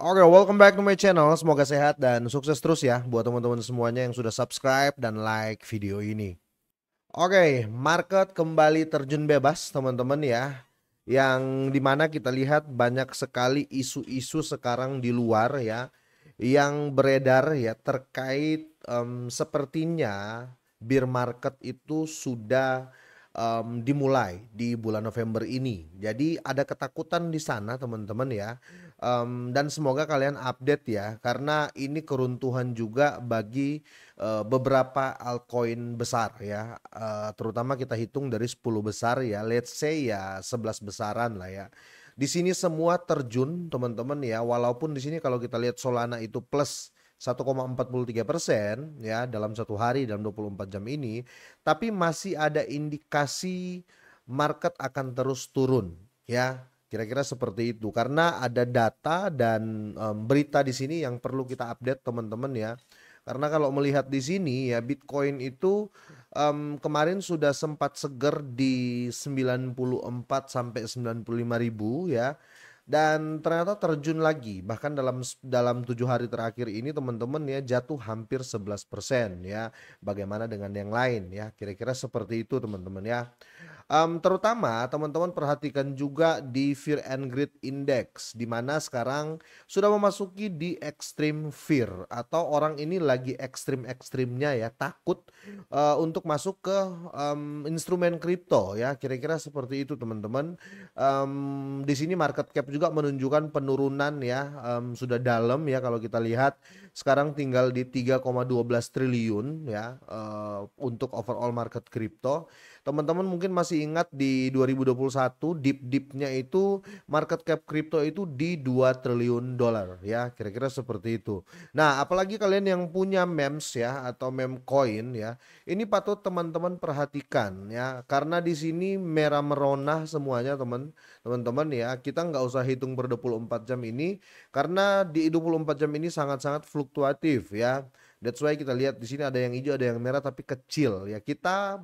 Oke, welcome back to my channel. Semoga sehat dan sukses terus ya buat teman-teman semuanya yang sudah subscribe dan like video ini. Oke, market kembali terjun bebas teman-teman ya. Yang dimana kita lihat banyak sekali isu-isu sekarang di luar ya. Yang beredar ya terkait sepertinya bear market itu sudah dimulai di bulan November ini. Jadi ada ketakutan di sana teman-teman ya. Dan semoga kalian update ya, karena ini keruntuhan juga bagi beberapa altcoin besar ya, terutama kita hitung dari 10 besar ya, let's say ya 11 besaran lah ya. Di sini semua terjun teman-teman ya, walaupun di sini kalau kita lihat Solana itu plus 1,43% ya dalam satu hari dalam 24 jam ini, tapi masih ada indikasi market akan terus turun ya. Kira-kira seperti itu karena ada data dan berita di sini yang perlu kita update teman-teman ya. Karena kalau melihat di sini ya Bitcoin itu kemarin sudah sempat seger di 94 sampai 95 ribu ya. Dan ternyata terjun lagi bahkan dalam 7 hari terakhir ini teman-teman ya jatuh hampir 11% ya. Bagaimana dengan yang lain ya? Kira-kira seperti itu teman-teman ya. Terutama teman-teman perhatikan juga di Fear and Greed Index, di mana sekarang sudah memasuki di extreme fear atau orang ini lagi ekstrim-ekstrimnya ya takut untuk masuk ke instrumen kripto ya, kira-kira seperti itu teman-teman. Di sini market cap juga menunjukkan penurunan ya, sudah dalam ya kalau kita lihat sekarang tinggal di 3,12 triliun ya untuk overall market kripto. Teman-teman mungkin masih ingat di 2021 dip-dipnya itu market cap kripto itu di 2 triliun dolar ya, kira-kira seperti itu. Nah, apalagi kalian yang punya memes ya atau meme coin ya, ini patut teman-teman perhatikan ya, karena di sini merah merona semuanya teman-teman ya. Kita nggak usah hitung per 24 jam ini karena di 24 jam ini sangat-sangat fluktuatif ya. That's why kita lihat di sini ada yang hijau, ada yang merah tapi kecil ya. Kita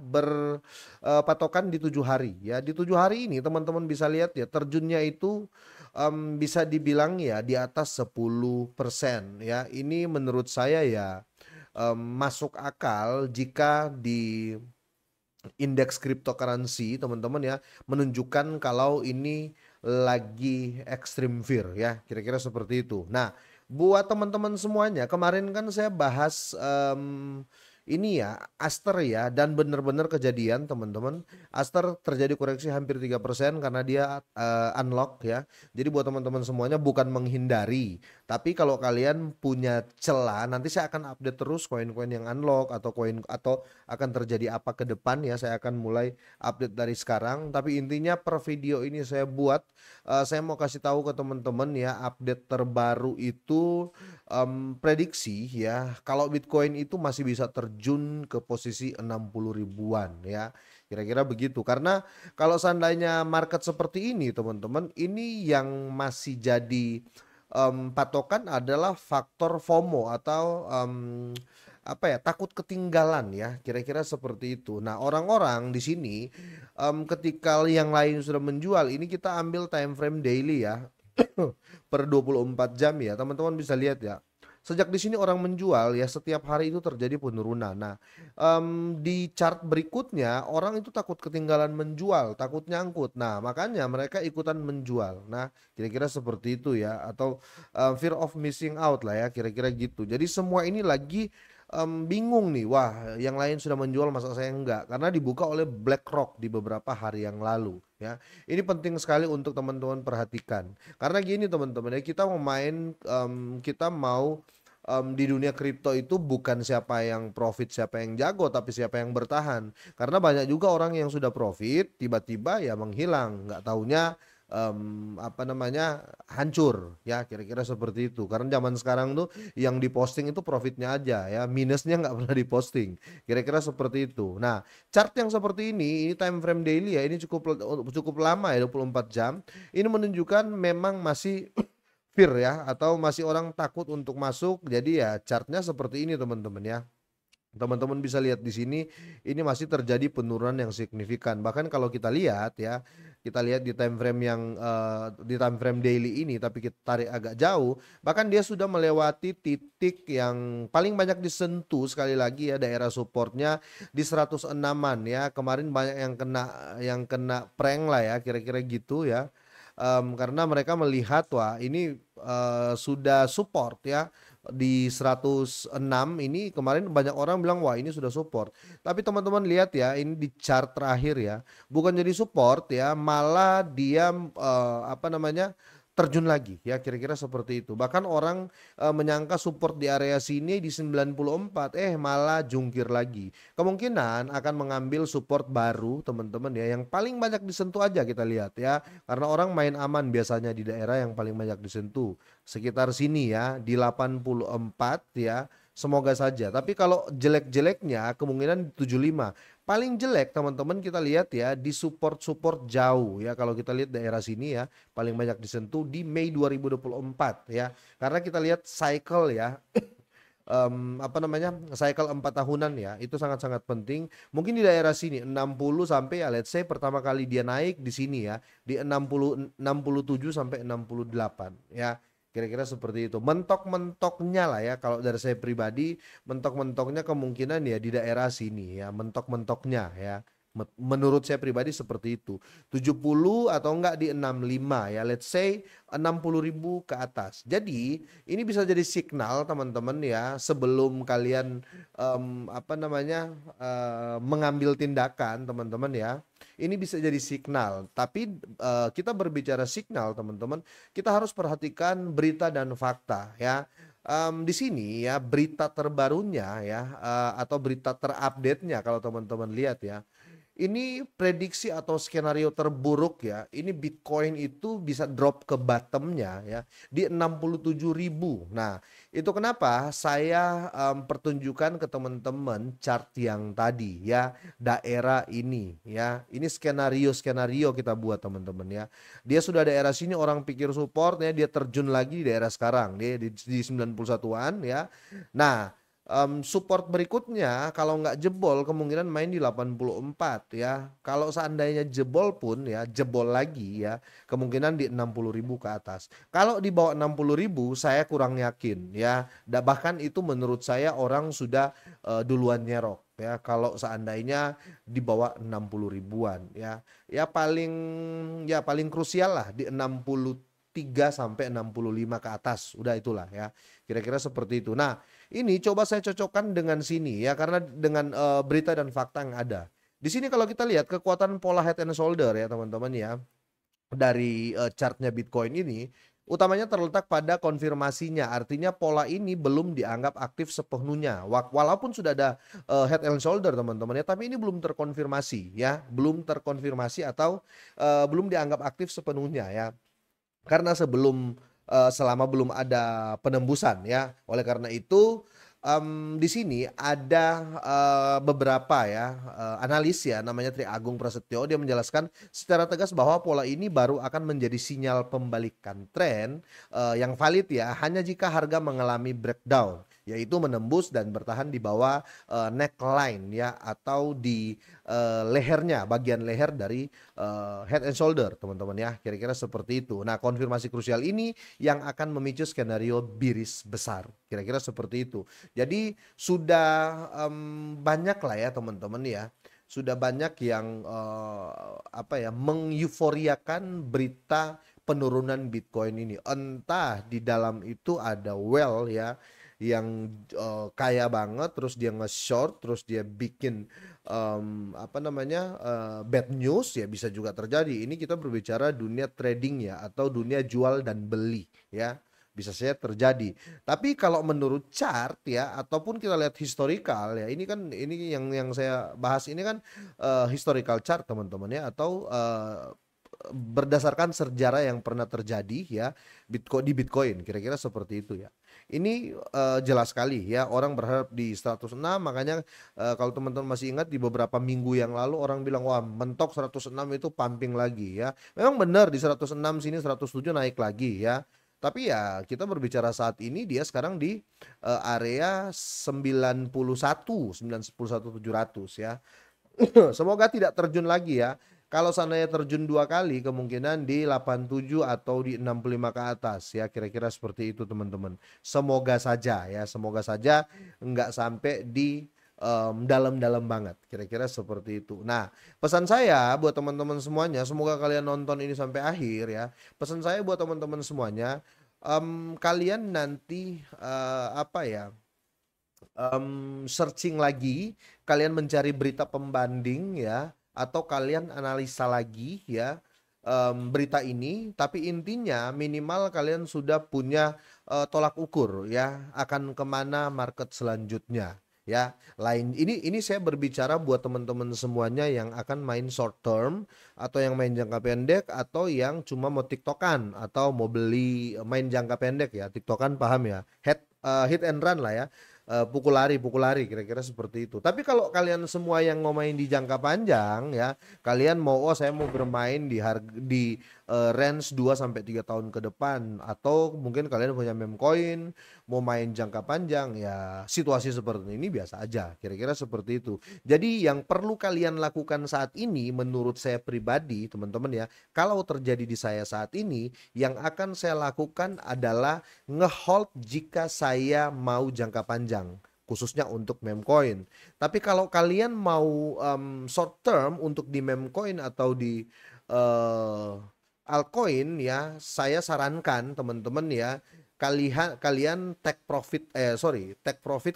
patokan di 7 hari ya. Di 7 hari ini teman-teman bisa lihat ya terjunnya itu bisa dibilang ya di atas 10% ya. Ini menurut saya ya masuk akal jika di indeks cryptocurrency teman-teman ya menunjukkan kalau ini lagi extreme fear ya, kira-kira seperti itu. Nah, buat teman-teman semuanya kemarin kan saya bahas ini ya Aster ya, dan benar-benar kejadian teman-teman. Aster terjadi koreksi hampir 3% karena dia unlock ya. Jadi buat teman-teman semuanya bukan menghindari, tapi kalau kalian punya celah nanti saya akan update terus koin-koin yang unlock atau koin atau akan terjadi apa ke depan ya, saya akan mulai update dari sekarang. Tapi intinya per video ini saya buat saya mau kasih tahu ke teman-teman ya update terbaru itu, prediksi ya kalau Bitcoin itu masih bisa terjun ke posisi 60 ribuan ya, kira-kira begitu. Karena kalau seandainya market seperti ini teman-teman, ini yang masih jadi patokan adalah faktor FOMO atau apa ya, takut ketinggalan ya, kira-kira seperti itu. Nah, orang-orang di sini ketika yang lain sudah menjual, ini kita ambil time frame daily ya. Per 24 jam ya, teman-teman bisa lihat ya. Sejak di sini orang menjual ya, setiap hari itu terjadi penurunan. Nah, di chart berikutnya orang itu takut ketinggalan menjual, takut nyangkut. Nah, makanya mereka ikutan menjual. Nah, kira-kira seperti itu ya, atau fear of missing out lah ya, kira-kira gitu. Jadi semua ini lagi bingung nih, wah yang lain sudah menjual masa saya enggak, karena dibuka oleh BlackRock di beberapa hari yang lalu ya. Ini penting sekali untuk teman-teman perhatikan karena gini teman-teman ya, kita mau main, kita mau di dunia kripto itu bukan siapa yang profit siapa yang jago, tapi siapa yang bertahan. Karena banyak juga orang yang sudah profit tiba-tiba ya menghilang, nggak taunya apa namanya hancur ya, kira-kira seperti itu. Karena zaman sekarang tuh yang diposting itu profitnya aja ya, minusnya nggak pernah diposting, kira-kira seperti itu. Nah, chart yang seperti ini time frame daily ya, ini cukup cukup lama ya, 24 jam. Ini menunjukkan memang masih fear ya, atau masih orang takut untuk masuk. Jadi ya chartnya seperti ini teman-teman ya. Teman-teman bisa lihat di sini, ini masih terjadi penurunan yang signifikan. Bahkan kalau kita lihat ya, kita lihat di time frame yang di time frame daily ini, tapi kita tarik agak jauh, bahkan dia sudah melewati titik yang paling banyak disentuh sekali lagi ya, daerah supportnya di 106-an ya. Kemarin banyak yang kena prank lah ya, kira-kira gitu ya. Karena mereka melihat wah ini sudah support ya di 106 ini, kemarin banyak orang bilang wah ini sudah support. Tapi teman-teman lihat ya, ini di chart terakhir ya, bukan jadi support ya, malah dia apa namanya, terjun lagi ya, kira-kira seperti itu. Bahkan orang menyangka support di area sini di 94, malah jungkir lagi. Kemungkinan akan mengambil support baru teman-teman ya, yang paling banyak disentuh aja kita lihat ya. Karena orang main aman biasanya di daerah yang paling banyak disentuh. Sekitar sini ya, di 84 ya. Semoga saja. Tapi kalau jelek-jeleknya kemungkinan di 75. Paling jelek teman-teman kita lihat ya di support-support jauh ya. Kalau kita lihat daerah sini ya, paling banyak disentuh di Mei 2024 ya. Karena kita lihat cycle ya, apa namanya, cycle 4 tahunan ya, itu sangat-sangat penting. Mungkin di daerah sini 60 sampai ya, let's say pertama kali dia naik di sini ya di 67 sampai 68 ya. Kira-kira seperti itu. Mentok-mentoknya lah ya, kalau dari saya pribadi, mentok-mentoknya kemungkinan ya di daerah sini ya, mentok-mentoknya ya. Menurut saya pribadi seperti itu. 70 atau enggak di 65 ya, let's say 60.000 ke atas. Jadi ini bisa jadi signal teman-teman ya, sebelum kalian apa namanya, mengambil tindakan teman-teman ya. Ini bisa jadi signal, tapi kita berbicara signal teman-teman, kita harus perhatikan berita dan fakta ya. Di sini ya berita terbarunya ya, atau berita terupdate-nya kalau teman-teman lihat ya, ini prediksi atau skenario terburuk ya. Ini Bitcoin itu bisa drop ke bottomnya ya di 67.000. Nah, itu kenapa saya pertunjukan ke teman-teman chart yang tadi ya, daerah ini ya. Ini skenario kita buat teman-teman ya. Dia sudah daerah sini, orang pikir support ya, dia terjun lagi di daerah sekarang dia di 91-an ya. Nah, support berikutnya kalau nggak jebol kemungkinan main di 84 ya. Kalau seandainya jebol pun ya, jebol lagi ya, kemungkinan di 60.000 ke atas. Kalau di bawah 60.000 saya kurang yakin ya. Bahkan itu menurut saya orang sudah duluan nyerok ya, kalau seandainya di bawah 60 ribuan ya. Ya paling krusial lah di 63 sampai 65 ke atas. Udah itulah ya. Kira-kira seperti itu. Nah, ini coba saya cocokkan dengan sini ya, karena dengan berita dan fakta yang ada. Di sini kalau kita lihat kekuatan pola head and shoulder ya teman-teman ya, dari chartnya Bitcoin ini utamanya terletak pada konfirmasinya. Artinya pola ini belum dianggap aktif sepenuhnya. Walaupun sudah ada head and shoulder teman-teman ya, tapi ini belum terkonfirmasi ya, belum terkonfirmasi atau belum dianggap aktif sepenuhnya ya. Karena selama belum ada penembusan ya. Oleh karena itu di sini ada beberapa ya analis ya, namanya Tri Agung Prasetyo, dia menjelaskan secara tegas bahwa pola ini baru akan menjadi sinyal pembalikan tren yang valid ya hanya jika harga mengalami breakdown, yaitu menembus dan bertahan di bawah neckline ya, atau di lehernya, bagian leher dari head and shoulder teman-teman ya, kira-kira seperti itu. Nah, konfirmasi krusial ini yang akan memicu skenario bearish besar, kira-kira seperti itu. Jadi sudah banyak lah ya teman-teman ya, sudah banyak yang apa ya, mengeuforiakan berita penurunan Bitcoin ini. Entah di dalam itu ada well ya, yang kaya banget, terus dia nge-short, terus dia bikin apa namanya, bad news ya, bisa juga terjadi. Ini kita berbicara dunia trading ya, atau dunia jual dan beli ya, bisa saja terjadi. Tapi kalau menurut chart ya, ataupun kita lihat historical ya, ini kan ini yang saya bahas ini kan historical chart teman-teman ya, atau berdasarkan sejarah yang pernah terjadi ya, Bitcoin kira-kira seperti itu ya. Ini jelas sekali ya, orang berharap di 106, makanya kalau teman-teman masih ingat di beberapa minggu yang lalu orang bilang wah mentok 106 itu pumping lagi ya. Memang benar di 106 sini 107 naik lagi ya. Tapi ya kita berbicara saat ini dia sekarang di area 91 700 ya. Semoga tidak terjun lagi ya. Kalau seandainya terjun 2 kali kemungkinan di 87 atau di 65 ke atas ya, kira-kira seperti itu teman-teman. Semoga saja ya, semoga saja nggak sampai di dalam-dalam banget, kira-kira seperti itu. Nah, pesan saya buat teman-teman semuanya, semoga kalian nonton ini sampai akhir ya. Pesan saya buat teman-teman semuanya, kalian nanti apa ya? Searching lagi, kalian mencari berita pembanding ya, atau kalian analisa lagi ya berita ini. Tapi intinya minimal kalian sudah punya tolak ukur ya, akan kemana market selanjutnya ya. Ini saya berbicara buat teman-teman semuanya yang akan main short term atau yang main jangka pendek atau yang cuma mau tiktokan atau mau beli main jangka pendek ya. Tiktokan paham ya, hit and run lah ya. Pukul lari kira-kira seperti itu. Tapi kalau kalian semua yang mau main di jangka panjang ya, kalian mau saya mau bermain di harga di range 2 sampai 3 tahun ke depan, atau mungkin kalian punya meme coin mau main jangka panjang ya, situasi seperti ini biasa aja. Kira-kira seperti itu. Jadi yang perlu kalian lakukan saat ini menurut saya pribadi, teman-teman ya, kalau terjadi di saya saat ini, yang akan saya lakukan adalah ngehold jika saya mau jangka panjang, khususnya untuk meme coin. Tapi kalau kalian mau short term untuk di meme coin atau di eh, altcoin ya, saya sarankan teman-teman ya, kalian take profit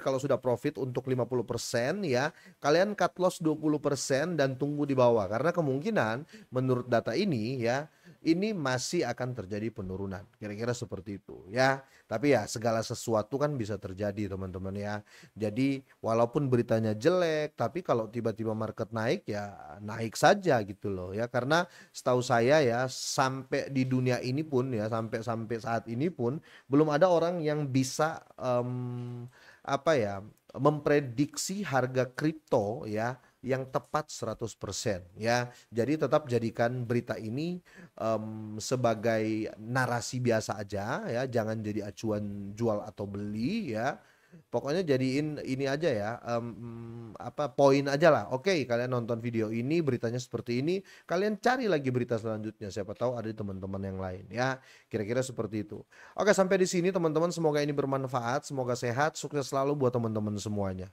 kalau sudah profit untuk 50% ya, kalian cut loss 20% dan tunggu di bawah, karena kemungkinan menurut data ini ya, ini masih akan terjadi penurunan, kira-kira seperti itu ya. Tapi ya segala sesuatu kan bisa terjadi teman-teman ya. Jadi walaupun beritanya jelek, tapi kalau tiba-tiba market naik ya naik saja gitu loh ya. Karena setahu saya ya, sampai di dunia ini pun ya, sampai sampai saat ini pun belum ada orang yang bisa apa ya, memprediksi harga kripto ya yang tepat 100% ya. Jadi tetap jadikan berita ini sebagai narasi biasa aja ya, jangan jadi acuan jual atau beli ya. Pokoknya jadiin ini aja ya, apa, poin aja lah. Oke, kalian nonton video ini beritanya seperti ini, kalian cari lagi berita selanjutnya, siapa tahu ada di teman-teman yang lain ya. Kira-kira seperti itu. Oke, sampai di sini teman-teman, semoga ini bermanfaat, semoga sehat, sukses selalu buat teman-teman semuanya.